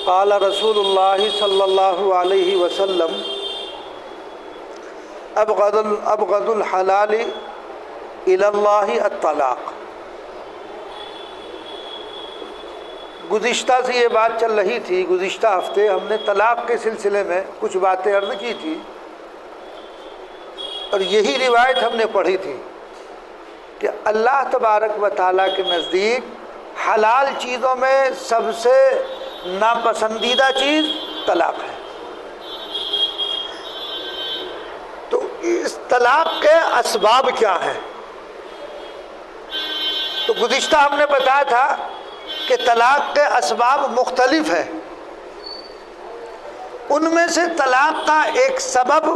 قال رسول اللہ صلی اللہ علیہ وسلم ابغض الحلال الی اللہ الطلاق۔ گزشتہ سے یہ بات چل رہی تھی، گزشتہ ہفتے ہم نے طلاق کے سلسلے میں کچھ باتیں عرض کی تھی، اور یہی روایت ہم نے پڑھی تھی کہ اللہ تبارک و تعالیٰ کے نزدیک حلال چیزوں میں سب سے ناپسندیدہ چیز طلاق ہے۔ تو اس طلاق کے اسباب کیا ہیں؟ تو گزشتہ ہم نے بتایا تھا کہ طلاق کے اسباب مختلف ہیں۔ ان میں سے طلاق کا ایک سبب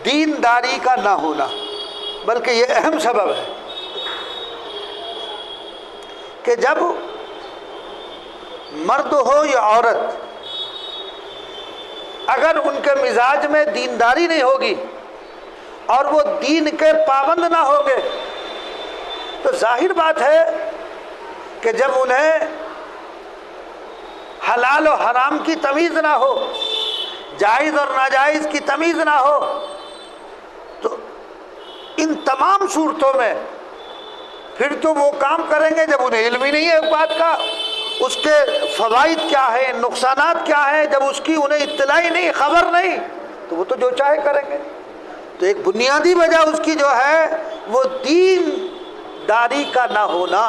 دینداری کا نہ ہونا، بلکہ یہ اہم سبب ہے کہ جب مرد ہو یا عورت، اگر ان کے مزاج میں دینداری نہیں ہوگی اور وہ دین کے پابند نہ ہوں گے، تو ظاہر بات ہے کہ جب انہیں حلال و حرام کی تمیز نہ ہو، جائز اور ناجائز کی تمیز نہ ہو، تو ان تمام صورتوں میں پھر تو وہ کام کریں گے جب انہیں علم ہی نہیں ہے ایک بات کا، اس کے فوائد کیا ہیں، نقصانات کیا ہیں، جب اس کی انہیں اطلاع ہی نہیں، خبر نہیں، تو وہ تو جو چاہے کریں گے۔ تو ایک بنیادی وجہ اس کی جو ہے وہ دینداری کا نہ ہونا۔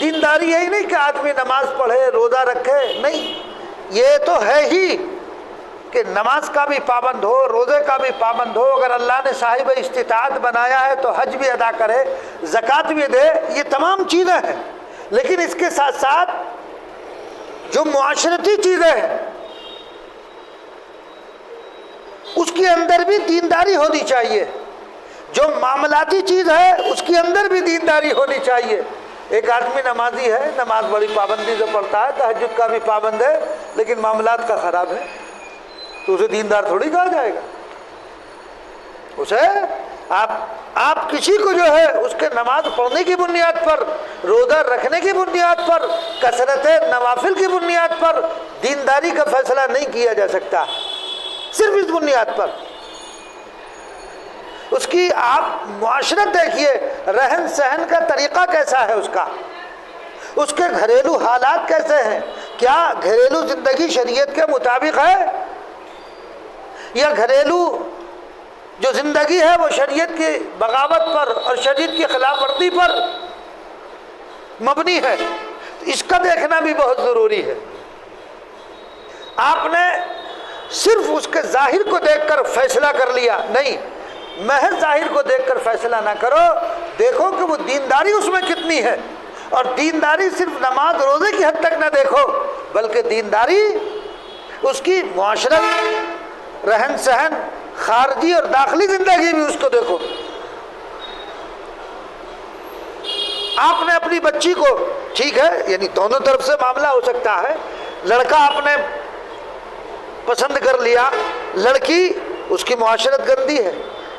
دینداری یہی نہیں کہ آدمی نماز پڑھے، روزہ رکھے، نہیں، یہ تو ہے ہی کہ نماز کا بھی پابند ہو، روزے کا بھی پابند ہو، اگر اللہ نے صاحب استطاعت بنایا ہے تو حج بھی ادا کرے، زکوٰۃ بھی دے، یہ تمام چیزیں ہیں۔ لیکن اس کے ساتھ ساتھ جو معاشرتی چیزیں ہیں اس کے اندر بھی دینداری ہونی چاہیے، جو معاملاتی چیز ہے اس کے اندر بھی دینداری ہونی چاہیے۔ ایک آدمی نمازی ہے، نماز بڑی پابندی سے پڑھتا ہے، تہجد کا بھی پابند ہے، لیکن معاملات کا خراب ہے، تو اسے دیندار تھوڑی کہا جائے گا۔ اسے آپ کسی کو جو ہے اس کے نماز پڑھنے کی بنیاد پر، روزہ رکھنے کی بنیاد پر، کثرت نوافل کی بنیاد پر دینداری کا فیصلہ نہیں کیا جا سکتا، صرف اس بنیاد پر۔ اس کی آپ معاشرت دیکھیے، رہن سہن کا طریقہ کیسا ہے اس کا، اس کے گھریلو حالات کیسے ہیں، کیا گھریلو زندگی شریعت کے مطابق ہے، یا گھریلو جو زندگی ہے وہ شریعت کی بغاوت پر اور شریعت کی خلاف ورزی پر مبنی ہے۔ اس کا دیکھنا بھی بہت ضروری ہے۔ آپ نے صرف اس کے ظاہر کو دیکھ کر فیصلہ کر لیا، نہیں، محض ظاہر کو دیکھ کر فیصلہ نہ کرو، دیکھو کہ وہ دینداری اس میں کتنی ہے، اور دینداری صرف نماز روزے کی حد تک نہ دیکھو، بلکہ دینداری اس کی معاشرت، رہن سہن، خارجی اور داخلی زندگی بھی اس کو دیکھو۔ آپ نے اپنی بچی کو، ٹھیک ہے، یعنی دونوں طرف سے معاملہ ہو سکتا ہے، لڑکا آپ نے پسند کر لیا، لڑکی اس کی معاشرت گندی ہے،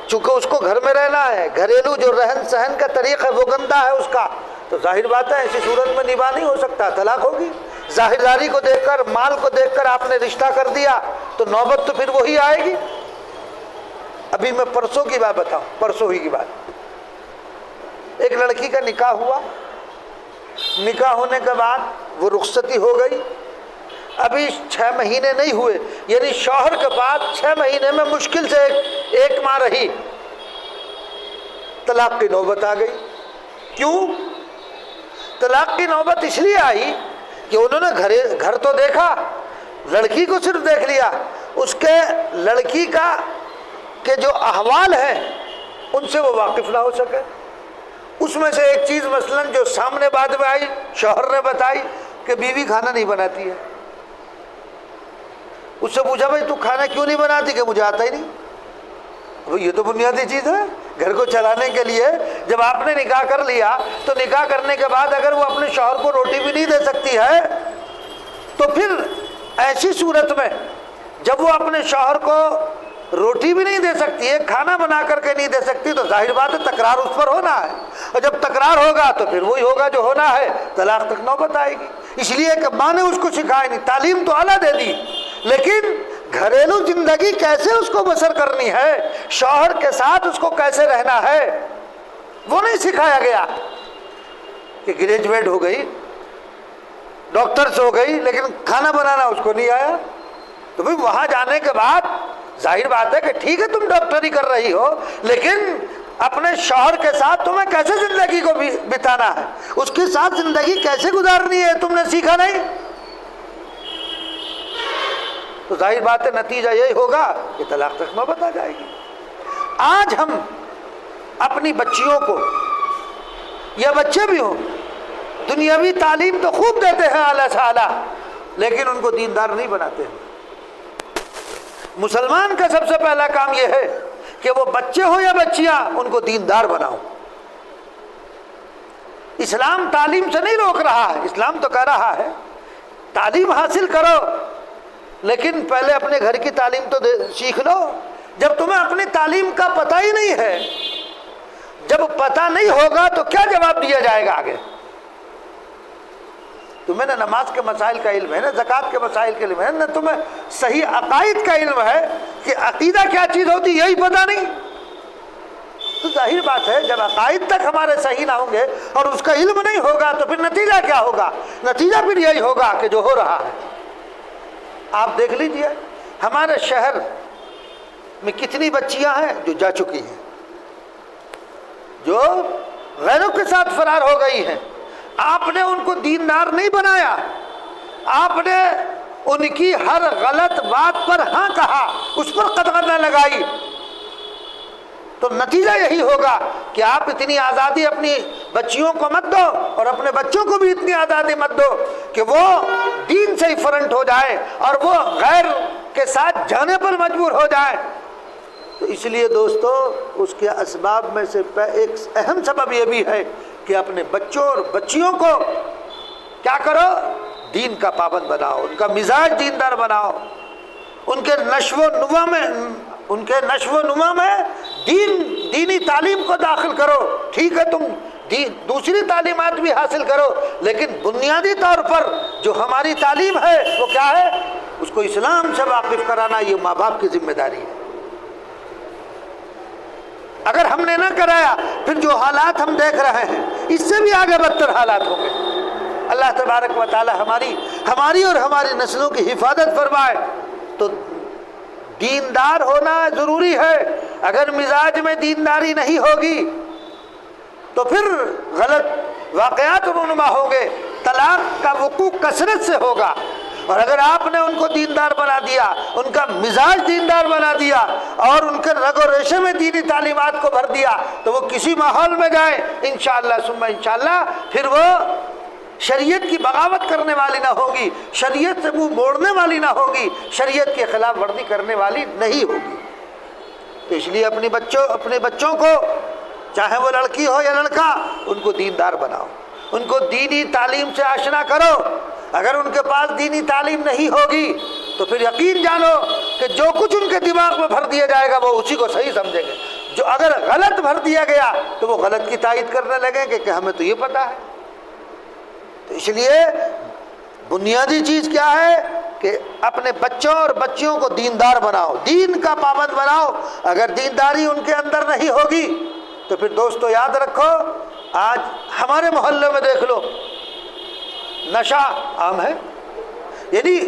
چونکہ اس کو گھر میں رہنا ہے، گھریلو جو رہن سہن کا طریقہ ہے وہ گندا ہے اس کا، تو ظاہر بات ہے ایسی صورت میں نباہ نہیں ہو سکتا، طلاق ہوگی۔ ظاہرداری کو دیکھ کر، مال کو دیکھ کر آپ نے رشتہ کر دیا تو نوبت تو پھر وہی آئے گی۔ ابھی میں پرسوں کی بات بتاؤں، پرسوں ہی کی بات، ایک لڑکی کا نکاح ہوا، نکاح ہونے کے بعد وہ رخصتی ہو گئی، ابھی 6 مہینے نہیں ہوئے، یعنی شوہر کے پاس 6 مہینے میں مشکل سے ایک ماہ رہی، طلاق کی نوبت آ گئی۔ کیوں طلاق کی نوبت؟ اس لیے آئی کہ انہوں نے گھر تو دیکھا، لڑکی کو صرف دیکھ لیا، اس کے لڑکی کا کے جو احوال ہیں ان سے وہ واقف نہ ہو سکے۔ اس میں سے ایک چیز مثلاً جو سامنے بعد میں آئی، شوہر نے بتائی کہ بیوی کھانا نہیں بناتی ہے۔ اس سے پوچھا بھائی تو کھانا کیوں نہیں بناتی؟ کہ مجھے آتا ہی نہیں۔ یہ تو بنیادی چیز ہے گھر کو چلانے کے لیے۔ جب آپ نے نکاح کر لیا تو نکاح کرنے کے بعد اگر وہ اپنے شوہر کو روٹی بھی نہیں دے سکتی ہے تو پھر ایسی صورت میں جب وہ اپنے شوہر کو روٹی بھی نہیں دے سکتی ہے، کھانا بنا کر کے نہیں دے سکتی، تو ظاہر بات ہے تکرار اس پر ہونا ہے، اور جب تکرار ہوگا تو پھر وہی ہوگا جو ہونا ہے، طلاق تک نوبت آئے گی۔ اس لیے کہ ماں نے اس کو سکھایا نہیں، تعلیم تو اعلیٰ دے دی، لیکن گھریلو زندگی کیسے اس کو بسر کرنی ہے، شوہر کے ساتھ اس کو کیسے رہنا ہے، وہ نہیں سکھایا گیا۔ کہ گریجویٹ ہو گئی، ڈاکٹرز ہو گئی، لیکن کھانا بنانا اس کو نہیں آیا، تو بھئی وہاں جانے کے بعد ظاہر بات ہے کہ ٹھیک ہے تم ڈاکٹری کر رہی ہو، لیکن اپنے شوہر کے ساتھ تمہیں کیسے زندگی کو بتانا ہے، اس کے ساتھ زندگی کیسے گزارنی ہے، تم نے سیکھا نہیں، تو ظاہر بات ہے نتیجہ یہی ہوگا کہ طلاق تک نوبت آ جائے گی۔ آج ہم اپنی بچیوں کو، یا بچے بھی ہوں، دنیاوی تعلیم تو خوب دیتے ہیں اعلیٰ سے اعلیٰ، لیکن ان کو دیندار نہیں بناتے ہیں۔ مسلمان کا سب سے پہلا کام یہ ہے کہ وہ بچے ہو یا بچیاں، ان کو دیندار بناؤ۔ اسلام تعلیم سے نہیں روک رہا ہے، اسلام تو کہہ رہا ہے تعلیم حاصل کرو، لیکن پہلے اپنے گھر کی تعلیم تو سیکھ لو۔ جب تمہیں اپنی تعلیم کا پتہ ہی نہیں ہے، جب پتہ نہیں ہوگا تو کیا جواب دیا جائے گا آگے؟ تمہیں نہ نماز کے مسائل کا علم ہے، نہ زکوٰۃ کے مسائل کا علم ہے، نہ تمہیں صحیح عقائد کا علم ہے کہ عقیدہ کیا چیز ہوتی، یہی پتہ نہیں، تو ظاہر بات ہے جب عقائد تک ہمارے صحیح نہ ہوں گے اور اس کا علم نہیں ہوگا تو پھر نتیجہ کیا ہوگا؟ نتیجہ پھر یہی ہوگا کہ جو ہو رہا ہے۔ آپ دیکھ لیجئے ہمارے شہر میں کتنی بچیاں ہیں جو جا چکی ہیں، جو غیروں کے ساتھ فرار ہو گئی ہیں۔ آپ نے ان کو دیندار نہیں بنایا، آپ نے ان کی ہر غلط بات پر ہاں کہا، اس پر قدغن نہ لگائی، تو نتیجہ یہی ہوگا کہ آپ اتنی آزادی اپنی بچیوں کو مت دو، اور اپنے بچوں کو بھی اتنی آزادی مت دو کہ وہ دین سے ہی فرنٹ ہو جائے اور وہ غیر کے ساتھ جانے پر مجبور ہو جائے۔ تو اس لیے دوستو اس کے اسباب میں سے ایک اہم سبب یہ بھی ہے کہ اپنے بچوں اور بچیوں کو کیا کرو؟ دین کا پابند بناؤ، ان کا مزاج دیندار بناؤ، ان کے نشو و نما میں دینی تعلیم کو داخل کرو۔ ٹھیک ہے تم دوسری تعلیمات بھی حاصل کرو، لیکن بنیادی طور پر جو ہماری تعلیم ہے وہ کیا ہے؟ اس کو اسلام سے واقف کرانا، یہ ماں باپ کی ذمہ داری ہے۔ اگر ہم نے نہ کرایا پھر جو حالات ہم دیکھ رہے ہیں اس سے بھی آگے بدتر حالات ہوں گے۔ اللہ تبارک و تعالی ہماری اور ہماری نسلوں کی حفاظت فرمائے۔ تو دیندار ہونا ضروری ہے، اگر مزاج میں دینداری نہیں ہوگی تو پھر غلط واقعات رونما ہوں گے، طلاق کا وقوع کثرت سے ہوگا۔ اور اگر آپ نے ان کو دیندار بنا دیا، ان کا مزاج دیندار بنا دیا اور ان کے رگ و ریشے میں دینی تعلیمات کو بھر دیا، تو وہ کسی ماحول میں جائیں انشاءاللہ ثم انشاءاللہ پھر وہ شریعت کی بغاوت کرنے والی نہ ہوگی، شریعت سے منہ موڑنے والی نہ ہوگی، شریعت کی خلاف ورزی کرنے والی نہیں ہوگی۔ تو اس لیے اپنے بچوں کو، چاہے وہ لڑکی ہو یا لڑکا، ان کو دیندار بناؤ، ان کو دینی تعلیم سے آشنا کرو۔ اگر ان کے پاس دینی تعلیم نہیں ہوگی تو پھر یقین جانو کہ جو کچھ ان کے دماغ میں بھر دیا جائے گا وہ اسی کو صحیح سمجھیں گے، جو اگر غلط بھر دیا گیا تو وہ غلط کی تائید کرنے لگیں گے کہ ہمیں تو یہ پتہ ہے۔ تو اس لیے بنیادی چیز کیا ہے کہ اپنے بچوں اور بچیوں کو دیندار بناؤ، دین کا پابند بناؤ۔ اگر دینداری ان کے اندر نہیں ہوگی تو پھر دوستو یاد رکھو، آج ہمارے محلے میں دیکھ لو نشہ عام ہے، یعنی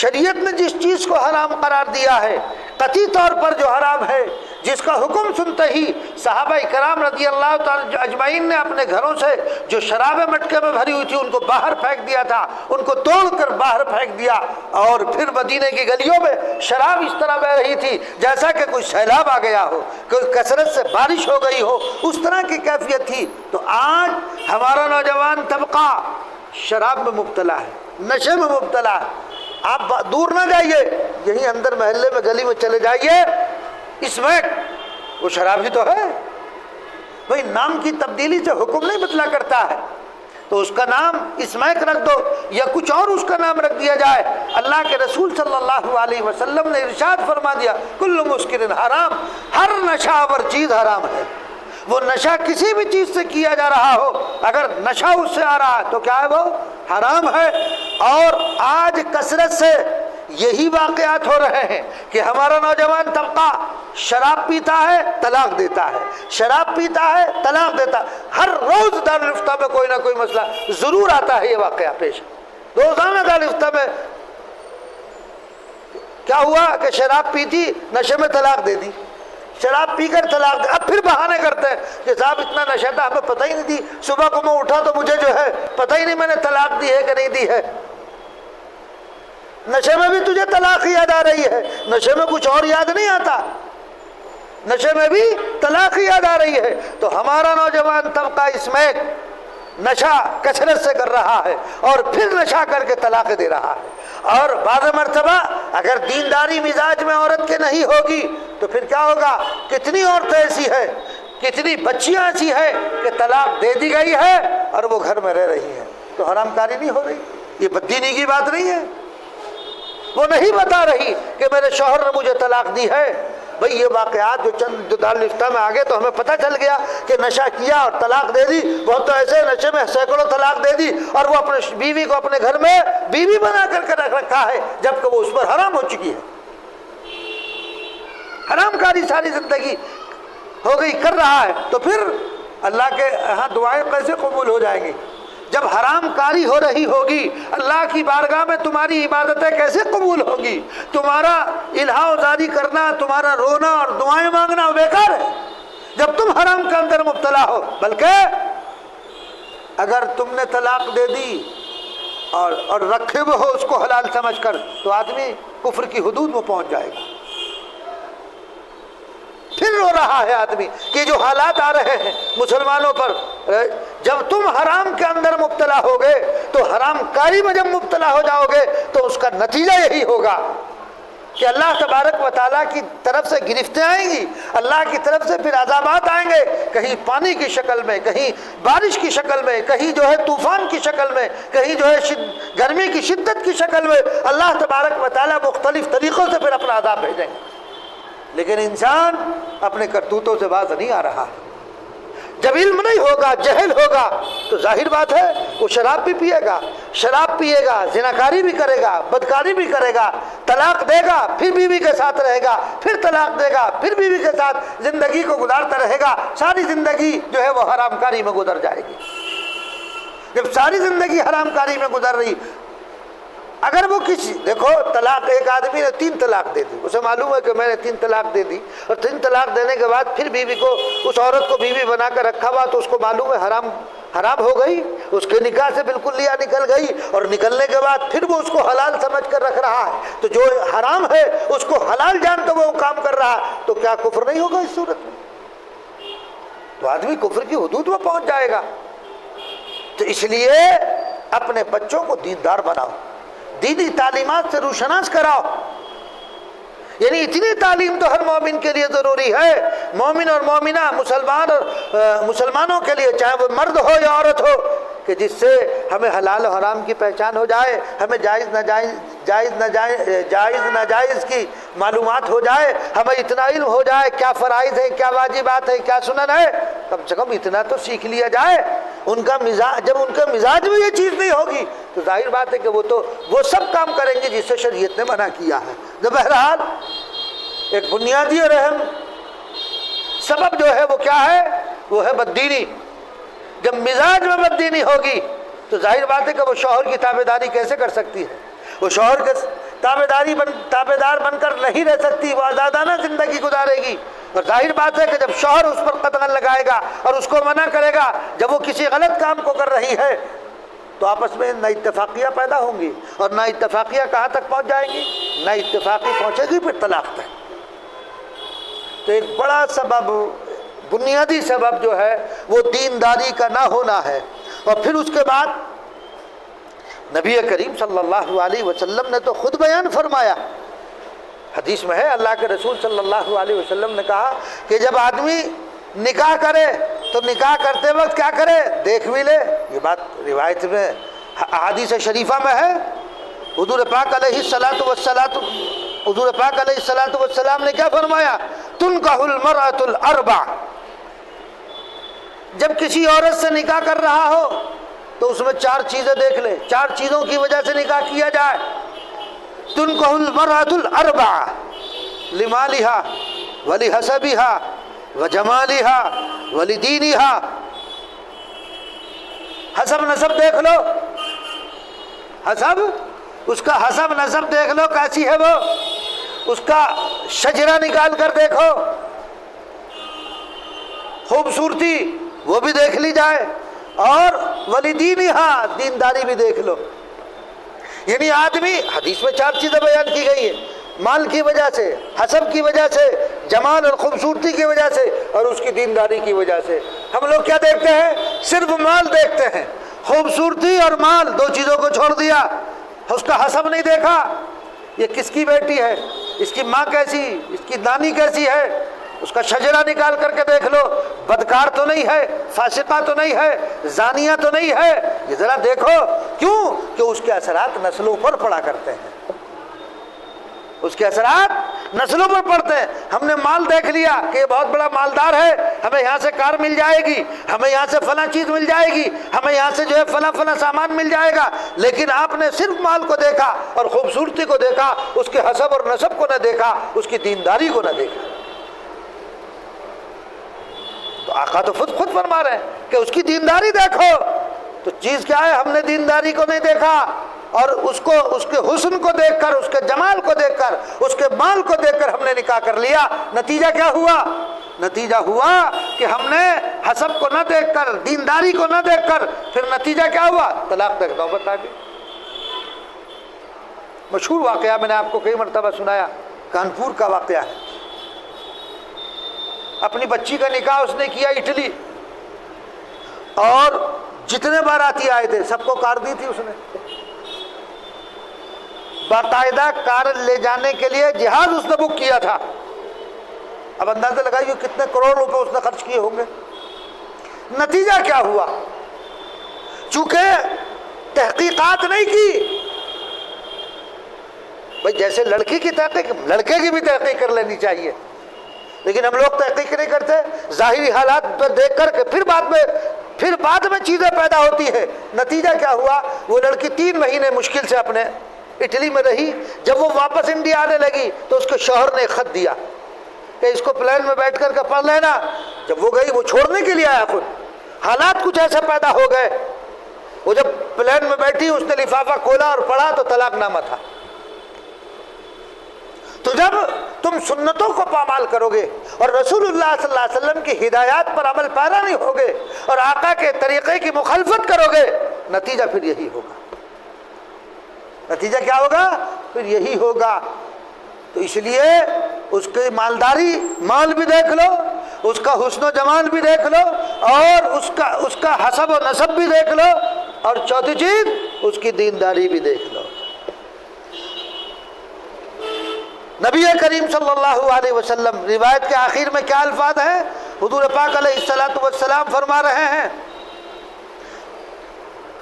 شریعت نے جس چیز کو حرام قرار دیا ہے، قطعی طور پر جو حرام ہے، جس کا حکم سنتے ہی صحابہ کرام رضی اللہ تعالی اجمعین نے اپنے گھروں سے جو شرابیں مٹکے میں بھری ہوئی تھی ان کو باہر پھینک دیا تھا، ان کو توڑ کر باہر پھینک دیا، اور پھر مدینے کی گلیوں میں شراب اس طرح بہ رہی تھی جیسا کہ کوئی سیلاب آ گیا ہو، کوئی کثرت سے بارش ہو گئی ہو، اس طرح کی کیفیت تھی۔ تو آج ہمارا نوجوان طبقہ شراب میں مبتلا ہے، نشے میں مبتلا ہے۔ آپ دور نہ جائیے، یہیں اندر محلے میں گلی میں چلے جائیے، اس میں وہ شراب ہی تو ہے۔ بھئی نام کی تبدیلی سے حکم نہیں بدلا کرتا ہے، تو اس کا نام اسمیک رکھ دو یا کچھ اور اس کا نام رکھ دیا جائے۔ اللہ کے رسول صلی اللہ علیہ وسلم نے ارشاد فرما دیا کل مسکر حرام، ہر نشہ آور چیز حرام ہے۔ وہ نشہ کسی بھی چیز سے کیا جا رہا ہو، اگر نشہ اس سے آ رہا ہے تو کیا ہے؟ وہ حرام ہے۔ اور آج کثرت سے یہی واقعات ہو رہے ہیں کہ ہمارا نوجوان طبقہ شراب پیتا ہے طلاق دیتا ہے، شراب پیتا ہے طلاق دیتا ہے۔ ہر روز دارالفتہ میں کوئی نہ کوئی مسئلہ ضرور آتا ہے، یہ واقعہ پیش روزانہ دارالفتہ میں کیا ہوا کہ شراب پی تھی، نشے میں طلاق دے دی، شراب پی کر طلاق دے۔ اب پھر بہانے کرتے ہیں کہ صاحب اتنا نشہ تھا ہمیں پتہ ہی نہیں تھی، صبح کو میں اٹھا تو مجھے جو ہے پتہ ہی نہیں میں نے طلاق دی ہے کہ نہیں دی ہے۔ نشے میں بھی تجھے طلاق یاد آ رہی ہے، نشے میں کچھ اور یاد نہیں آتا، نشے میں بھی طلاق یاد آ رہی ہے۔ تو ہمارا نوجوان طبقہ اسمیک نشہ کثرت سے کر رہا ہے اور پھر نشہ کر کے طلاق دے رہا ہے۔ اور بعض مرتبہ اگر دینداری مزاج میں عورت کے نہیں ہوگی تو پھر کیا ہوگا؟ کتنی عورتیں ایسی ہیں، کتنی بچیاں ایسی ہیں کہ طلاق دے دی گئی ہے اور وہ گھر میں رہ رہی ہیں، تو حرام کاری نہیں ہو رہی؟ یہ بددینی کی بات نہیں ہے؟ وہ نہیں بتا رہی کہ میرے شوہر نے مجھے طلاق دی ہے۔ بھئی یہ واقعات جو چند دارالفتہ میں آگے تو ہمیں پتہ چل گیا کہ نشہ کیا اور طلاق دے دی، بہت تو ایسے نشے میں سینکڑوں طلاق دے دی اور وہ اپنے بیوی کو اپنے گھر میں بیوی بنا کر رکھ رکھا ہے جبکہ وہ اس پر حرام ہو چکی ہے، حرام کاری ساری زندگی ہو گئی کر رہا ہے۔ تو پھر اللہ کے ہاں دعائیں کیسے قبول ہو جائیں گی جب حرام کاری ہو رہی ہوگی؟ اللہ کی بارگاہ میں تمہاری عبادتیں کیسے قبول ہوگی؟ تمہارا الہا و زاری کرنا، تمہارا رونا اور دعائیں مانگنا بیکار ہے جب تم حرام کے اندر مبتلا ہو۔ بلکہ اگر تم نے طلاق دے دی اور رکھے ہوئے ہو اس کو حلال سمجھ کر تو آدمی کفر کی حدود میں پہنچ جائے گا۔ پھر رو رہا ہے آدمی کہ جو حالات آ رہے ہیں مسلمانوں پر، جب تم حرام کے اندر مبتلا ہوگے تو حرام کاری میں جب مبتلا ہو جاؤ گے تو اس کا نتیجہ یہی ہوگا کہ اللہ تبارک و تعالیٰ کی طرف سے گرفتیں آئیں گی، اللہ کی طرف سے پھر عذابات آئیں گے، کہیں پانی کی شکل میں، کہیں بارش کی شکل میں، کہیں جو ہے طوفان کی شکل میں، کہیں جو ہے گرمی کی شدت کی شکل میں۔ اللہ تبارک و تعالیٰ مختلف طریقوں سے پھر اپنا عذاب بھیجیں گے، لیکن انسان اپنے کرتوتوں سے باز نہیں آ رہا۔ جب علم نہیں ہوگا، جہل ہوگا تو ظاہر بات ہے وہ شراب بھی پیے گا، شراب پیے گا، زناکاری بھی کرے گا، بدکاری بھی کرے گا، طلاق دے گا، پھر بیوی کے ساتھ رہے گا، پھر طلاق دے گا، پھر بیوی کے ساتھ زندگی کو گزارتا رہے گا، ساری زندگی جو ہے وہ حرام کاری میں گزر جائے گی۔ جب ساری زندگی حرام کاری میں گزر رہی، اگر وہ کسی دیکھو طلاق، ایک آدمی نے 3 طلاق دے دی، اسے معلوم ہے کہ میں نے 3 طلاق دے دی، اور 3 طلاق دینے کے بعد پھر بیوی کو، اس عورت کو بیوی بنا کر رکھا ہوا تو اس کو معلوم ہے حرام ہو گئی، اس کے نکاح سے بالکل لیا نکل گئی، اور نکلنے کے بعد پھر وہ اس کو حلال سمجھ کر رکھ رہا ہے، تو جو حرام ہے اس کو حلال جانتے وہ کام کر رہا ہے، تو کیا کفر نہیں ہوگا اس صورت میں؟ تو آدمی کفر کی حدود میں پہنچ جائے گا۔ تو اس لیے اپنے بچوں کو دیندار بناؤ، دینی تعلیمات سے روشناس کراؤ، یعنی اتنی تعلیم تو ہر مومن کے لیے ضروری ہے، مومن اور مومنہ، مسلمان اور مسلمانوں کے لیے، چاہے وہ مرد ہو یا عورت ہو، کہ جس سے ہمیں حلال و حرام کی پہچان ہو جائے، ہمیں جائز ناجائز کی معلومات ہو جائے، ہمیں اتنا علم ہو جائے کیا فرائض ہے، کیا واجبات ہے، کیا سنن ہے، کم سے کم اتنا تو سیکھ لیا جائے۔ ان کا مزاج، جب ان کے مزاج میں یہ چیز نہیں ہوگی تو ظاہر بات ہے کہ وہ سب کام کریں گے جس سے شریعت نے منع کیا ہے۔ تو بہرحال ایک بنیادی اور اہم سبب جو ہے وہ کیا ہے؟ وہ ہے بددینی۔ جب مزاج میں بددینی ہوگی تو ظاہر بات ہے کہ وہ شوہر کی تابعداری کیسے کر سکتی ہے؟ وہ شوہر کے تابعدار بن کر نہیں رہ سکتی، وہ آزادانہ زندگی گزارے گی۔ اور ظاہر بات ہے کہ جب شوہر اس پر قدغن لگائے گا اور اس کو منع کرے گا، جب وہ کسی غلط کام کو کر رہی ہے تو آپس میں نہ اتفاقیہ پیدا ہوں گی، اور نہ اتفاقیہ کہاں تک پہنچ جائیں گی؟ نہ اتفاقی پہنچے گی پھر طلاق تک۔ تو ایک بڑا سبب، بنیادی سبب جو ہے وہ دینداری کا نہ ہونا ہے۔ اور پھر اس کے بعد نبی کریم صلی اللہ علیہ وسلم نے تو خود بیان فرمایا، حدیث میں ہے اللہ کے رسول صلی اللہ علیہ وسلم نے کہا کہ جب آدمی نکاح کرے تو تو نکاح کرتے وقت کیا کرے؟ دیکھ بھی لے. یہ بات روایت میں احادیث شریفہ میں ہے. حضور پاک علیہ الصلاۃ والسلام نے کیا فرمایا؟ تنکح المرأۃ الاربع. جب کسی عورت سے نکاح کر رہا ہو تو اس میں 4 چیزیں دیکھ لے. 4 چیزوں کی وجہ سے نکاح کیا جائے. تنکح المرأۃ الاربع لمالها ولحسبها وجمالها ولدینها. حسب نسب دیکھ لو. حسب، اس کا حسب نسب دیکھ لو کیسی ہے وہ. اس کا شجرہ نکال کر دیکھو. خوبصورتی وہ بھی دیکھ لی جائے. اور ولدینہا، دینداری بھی دیکھ لو. یعنی آدمی، حدیث میں 4 چیزیں بیان کی گئی ہیں، مال کی وجہ سے، حسب کی وجہ سے، جمال اور خوبصورتی کی وجہ سے، اور اس کی دینداری کی وجہ سے. ہم لوگ کیا دیکھتے ہیں؟ صرف مال دیکھتے ہیں. خوبصورتی اور مال 2 چیزوں کو چھوڑ دیا. اس کا حسب نہیں دیکھا. یہ کس کی بیٹی ہے، اس کی ماں کیسی، اس کی نانی کیسی ہے. اس کا شجرہ نکال کر کے دیکھ لو. بدکار تو نہیں ہے، فاسقہ تو نہیں ہے، زانیہ تو نہیں ہے. یہ ذرا دیکھو. کیوں؟ کہ اس کے اثرات نسلوں پر پڑا کرتے ہیں. اس کے اثرات نسلوں پر پڑتے ہیں. ہم نے مال دیکھ لیا کہ یہ بہت بڑا مالدار ہے، ہمیں یہاں سے کار مل جائے گی، ہمیں یہاں سے فلاں چیز مل جائے گی، ہمیں یہاں سے جو ہے فلاں سامان مل جائے گا. لیکن آپ نے صرف مال کو دیکھا اور خوبصورتی کو دیکھا، اس کے حسب اور نسب کو نہ دیکھا، اس کی دینداری کو نہ دیکھا. تو آقا تو خود فرما رہے ہیں کہ اس کی دینداری دیکھو. تو چیز کیا ہے؟ ہم نے دینداری کو نہیں دیکھا، اور اس کے حسن کو دیکھ کر، اس کے جمال کو دیکھ کر، اس کے مال کو دیکھ کر ہم نے نکاح کر لیا. نتیجہ کیا ہوا؟ نتیجہ ہوا کہ ہم نے حسب کو نہ دیکھ کر، دینداری کو نہ دیکھ کر، پھر نتیجہ کیا ہوا؟ طلاق تک نوبت آ گئی. مشہور واقعہ میں نے آپ کو کئی مرتبہ سنایا، کانپور کا واقعہ ہے. اپنی بچی کا نکاح اس نے کیا اٹلی، اور جتنے باراتی آئے تھے سب کو کار دی تھی اس نے. باقاعدہ کار لے جانے کے لیے جہاز اس نے بک کیا تھا. اب اندازہ لگائیے کتنے کروڑ روپے اس نے خرچ کیے ہوں گے. نتیجہ کیا ہوا؟ چونکہ تحقیقات نہیں کی. بھائی جیسے لڑکی کی تحقیق، لڑکے کی بھی تحقیق کر لینی چاہیے، لیکن ہم لوگ تحقیق نہیں کرتے. ظاہری حالات پر دیکھ کر کے پھر بعد میں چیزیں پیدا ہوتی ہے. نتیجہ کیا ہوا؟ وہ لڑکی 3 مہینے مشکل سے اپنے اٹلی میں رہی. جب وہ واپس انڈیا آنے لگی تو اس کے شوہر نے خط دیا کہ اس کو پلین میں بیٹھ کر کے پڑھ لینا. جب وہ گئی، وہ چھوڑنے کے لیے آیا خود، حالات کچھ ایسے پیدا ہو گئے. وہ جب پلین میں بیٹھی، اس نے لفافہ کھولا اور پڑھا تو طلاق نامہ تھا. تو جب تم سنتوں کو پامال کرو گے اور رسول اللہ صلی اللہ علیہ وسلم کی ہدایات پر عمل پیرا نہیں ہوگے اور آقا کے طریقے کی مخالفت کرو گے، نتیجہ پھر یہی ہوگا. نتیجہ کیا ہوگا؟ پھر یہی ہوگا. تو اس لیے اس کی مالداری، مال بھی دیکھ لو، اس کا حسن و جمال بھی دیکھ لو، اور اس کا حسب و نسب بھی دیکھ لو، اور چوتھی چیز اس کی دینداری بھی دیکھ لو. نبی کریم صلی اللہ علیہ وسلم روایت کے آخر میں کیا الفاظ ہیں؟ حضور پاک علیہ الصلوۃ والسلام فرما رہے ہیں،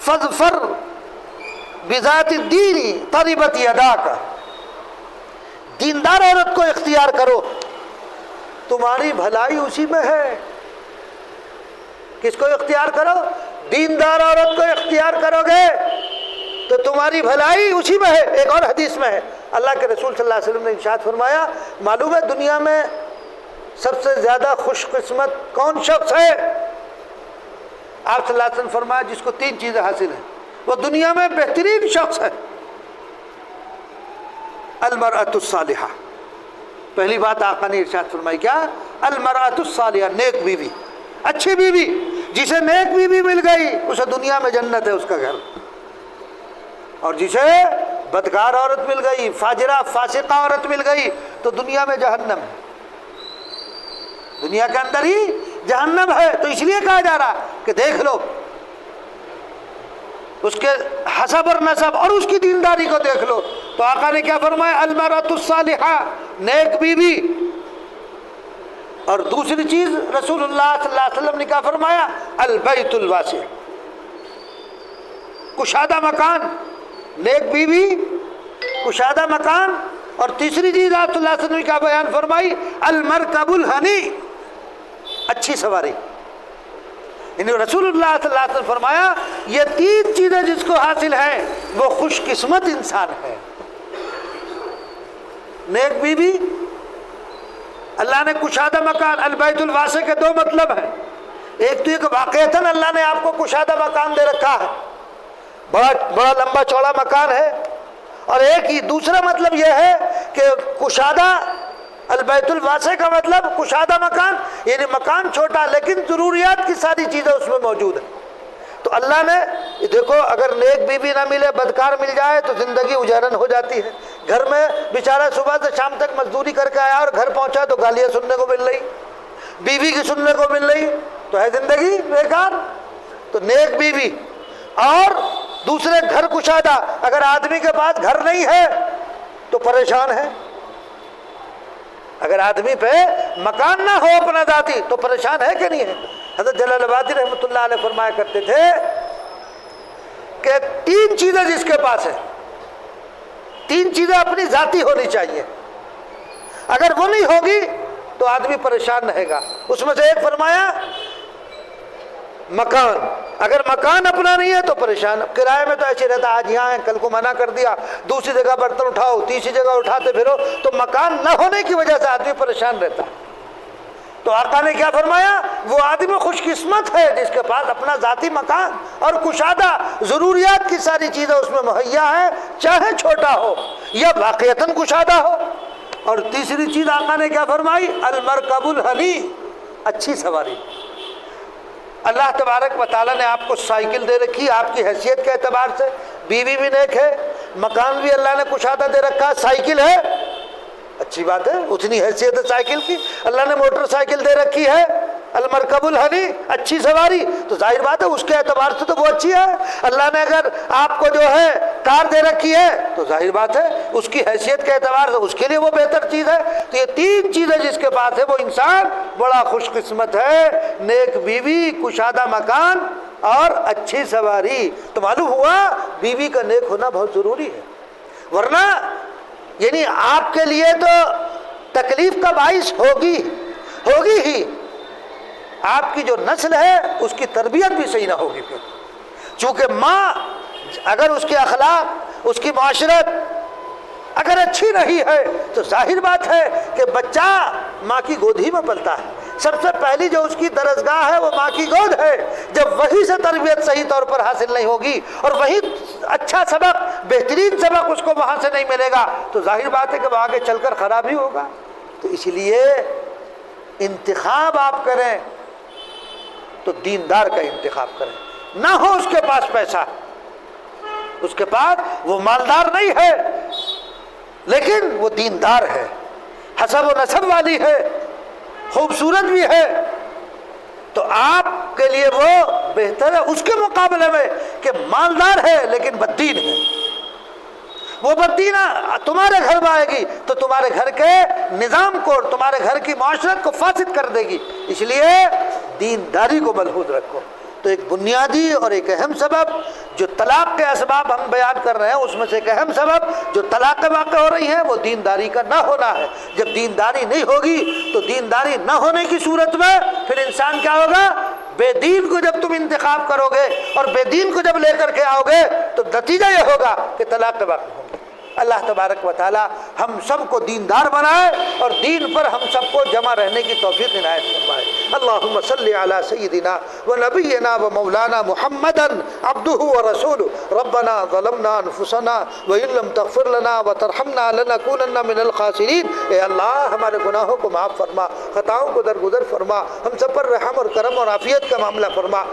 فاظفر بذات الدین تربت یداک. دیندار عورت کو اختیار کرو، تمہاری بھلائی اسی میں ہے. کس کو اختیار کرو؟ دیندار عورت کو اختیار کرو گے تو تمہاری بھلائی اسی میں ہے. ایک اور حدیث میں ہے، اللہ کے رسول صلی اللہ علیہ وسلم نے ارشاد فرمایا، معلوم ہے دنیا میں سب سے زیادہ خوش قسمت کون شخص ہے؟ آپ صلی اللہ علیہ وسلم فرمایا جس کو 3 چیزیں حاصل ہیں وہ دنیا میں بہترین شخص ہے. المرأۃ الصالحہ. پہلی بات آقا نے ارشاد فرمائی کیا؟ المرأۃ الصالحہ، نیک بیوی، اچھی بیوی. جسے نیک بیوی مل گئی اسے دنیا میں جنت ہے اس کا گھر، اور جسے بدکار عورت مل گئی، فاجرہ فاسقہ عورت مل گئی تو دنیا میں جہنم ہے، دنیا کے اندر ہی جہنم ہے. تو اس لیے کہا جا رہا کہ دیکھ لو اس کے حسب اور نسب اور اس کی دینداری کو دیکھ لو. تو آقا نے کیا فرمایا؟ المرأۃ الصالحہ، نیک بیوی. اور دوسری چیز رسول اللہ صلی اللہ علیہ وسلم نے کیا فرمایا؟ البیت الواسع، کشادہ مکان، نیک بیوی، کشادہ مکان، اور تیسری چیز آپ صلی اللہ علیہ وسلم نے کیا بیان فرمائی؟ المرکب الحنی، اچھی سواری۔ یعنی رسول اللہ صلی اللہ علیہ وسلم فرمایا یہ تین چیزیں جس کو حاصل ہیں وہ خوش قسمت انسان ہے۔ نیک بیوی، اللہ نے کشادہ مکان، البیت الواسع کے دو مطلب ہیں۔ ایک تو یہ کہ واقعتاً اللہ نے آپ کو کشادہ مکان دے رکھا ہے، بڑا لمبا چوڑا مکان ہے، اور ایک ہی دوسرا مطلب یہ ہے کہ کشادہ البیت الواسع کا مطلب کشادہ مکان، یعنی مکان چھوٹا لیکن ضروریات کی ساری چیزیں اس میں موجود ہیں۔ تو اللہ نے دیکھو اگر نیک بیوی نہ ملے، بدکار مل جائے تو زندگی اجیرن ہو جاتی ہے۔ گھر میں بیچارہ صبح سے شام تک مزدوری کر کے آیا اور گھر پہنچا تو گالیاں سننے کو مل رہی، بیوی کی سننے کو مل رہی، تو ہے زندگی بیکار۔ تو نیک بیوی اور دوسرے گھر کشادہ، اگر آدمی کے پاس گھر نہیں ہے تو پریشان ہے، اگر آدمی پہ مکان نہ ہو اپنا ذاتی تو پریشان ہے کہ نہیں ہے؟ حضرت جلال آبادی رحمۃ اللہ علیہ فرمایا کرتے تھے کہ تین چیزیں جس کے پاس ہیں، تین چیزیں اپنی ذاتی ہونی چاہیے، اگر وہ نہیں ہوگی تو آدمی پریشان رہے گا۔ اس میں سے ایک فرمایا مکان، اگر مکان اپنا نہیں ہے تو پریشان۔ کرائے میں تو ایسے رہتا، آج یہاں ہے کل کو منع کر دیا، دوسری جگہ برتن اٹھاؤ، تیسری جگہ اٹھاتے پھرو، تو مکان نہ ہونے کی وجہ سے آدمی پریشان رہتا۔ تو آقا نے کیا فرمایا؟ وہ آدمی خوش قسمت ہے جس کے پاس اپنا ذاتی مکان اور کشادہ ضروریات کی ساری چیزیں اس میں مہیا ہے، چاہے چھوٹا ہو یا واقعتاً کشادہ ہو۔ اور تیسری چیز آقا نے کیا فرمائی؟ المرکب الحنی، اچھی سواری۔ اللہ تبارک و تعالیٰ نے آپ کو سائیکل دے رکھی، آپ کی حیثیت کے اعتبار سے، بیوی بھی نیک ہے، مکان بھی اللہ نے کشادہ دے رکھا، سائیکل ہے، اچھی بات ہے، اتنی حیثیت ہے سائیکل کی۔ اللہ نے موٹر سائیکل دے رکھی ہے، المرکب الحنی، اچھی سواری، تو ظاہر بات ہے اس کے اعتبار سے تو وہ اچھی ہے۔ اللہ نے اگر آپ کو جو ہے کار دے رکھی ہے تو ظاہر بات ہے اس کی حیثیت کے اعتبار سے اس کے لیے وہ بہتر چیز ہے۔ تو یہ تین چیزیں جس کے پاس ہے وہ انسان بڑا خوش قسمت ہے، نیک بیوی، کشادہ مکان اور اچھی سواری۔ تو معلوم ہوا بیوی کا نیک ہونا بہت ضروری ہے، ورنہ یعنی آپ کے لیے تو تکلیف کا باعث ہوگی ہی، آپ کی جو نسل ہے اس کی تربیت بھی صحیح نہ ہوگی پھر، چونکہ ماں اگر اس کے اخلاق، اس کی معاشرت اگر اچھی نہیں ہے تو ظاہر بات ہے کہ بچہ ماں کی گود ہی میں پلتا ہے۔ سب سے پہلی جو اس کی درسگاہ ہے وہ ماں کی گود ہے۔ جب وہی سے تربیت صحیح طور پر حاصل نہیں ہوگی اور وہی اچھا سبق، بہترین سبق اس کو وہاں سے نہیں ملے گا تو ظاہر بات ہے کہ وہ آگے چل کر خراب ہی ہوگا۔ تو اس لیے انتخاب آپ کریں تو دیندار کا انتخاب کریں، نہ ہو اس کے پاس پیسہ، اس کے پاس وہ مالدار نہیں ہے لیکن وہ دیندار ہے، حسب و نسب والی ہے، خوبصورت بھی ہے، تو آپ کے لیے وہ بہتر ہے اس کے مقابلے میں کہ مالدار ہے لیکن بددین ہے۔ وہ بددین تمہارے گھر میں آئے گی تو تمہارے گھر کے نظام کو، تمہارے گھر کی معاشرت کو فاسد کر دے گی۔ اس لیے دینداری کو ملحوظ رکھو۔ تو ایک بنیادی اور ایک اہم سبب جو طلاق کے اسباب ہم بیان کر رہے ہیں، اس میں سے ایک اہم سبب جو طلاقیں واقع ہو رہی ہیں وہ دینداری کا نہ ہونا ہے۔ جب دینداری نہیں ہوگی تو دینداری نہ ہونے کی صورت میں پھر انسان کیا ہوگا؟ بے دین کو جب تم انتخاب کرو گے اور بے دین کو جب لے کر کے آؤ گے تو نتیجہ یہ ہوگا کہ طلاق واقع ہوں گے۔ اللہ تبارک و تعالی ہم سب کو دیندار بنائے اور دین پر ہم سب کو جمع رہنے کی توفیق عنایت فرمائے۔ اللہم صلی علی سیدنا و نبینا و مولانا محمدا عبدہ و رسولہ ربنا ظلمنا انفسنا وان لم تغفر لنا وترحمنا لنکونن من الخاسرین۔ اے اللہ ہمارے گناہوں کو معاف فرما، خطاؤں کو درگزر فرما، ہم سب پر رحم اور کرم اور عافیت کا معاملہ فرما،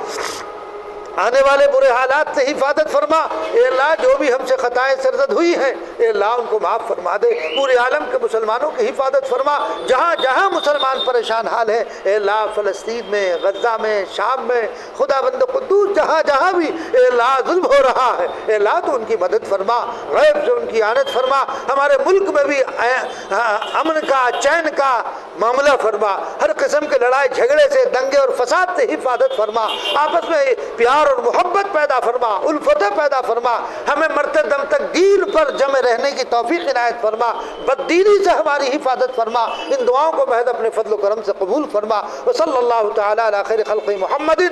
آنے والے برے حالات سے حفاظت فرما۔ اے اللہ جو بھی ہم سے خطائیں سرزد ہوئی ہیں اے اللہ ان کو معاف فرما دے، پورے عالم کے مسلمانوں کی حفاظت فرما، جہاں جہاں مسلمان پریشان حال ہے اے اللہ، فلسطین میں، غزہ میں، شام میں، خدا بند قدوس جہاں جہاں بھی اے اللہ ظلم ہو رہا ہے اے اللہ تو ان کی مدد فرما، غیب سے ان کی اعانت فرما، ہمارے ملک میں بھی امن کا، چین کا معاملہ فرما، ہر قسم کے لڑائی جھگڑے سے، دنگے اور فساد سے حفاظت فرما، آپس میں پیار اور محبت پیدا فرما، الفتیں پیدا فرما، ہمیں مرتے دم تک دین پر جمع رہنے کی توفیق عنایت فرما، بددینی سے ہماری حفاظت فرما۔ ان دعاؤں کو محض اپنے فضل و کرم سے قبول فرما۔ وصلی اللہ تعالی علی خیر خلق محمد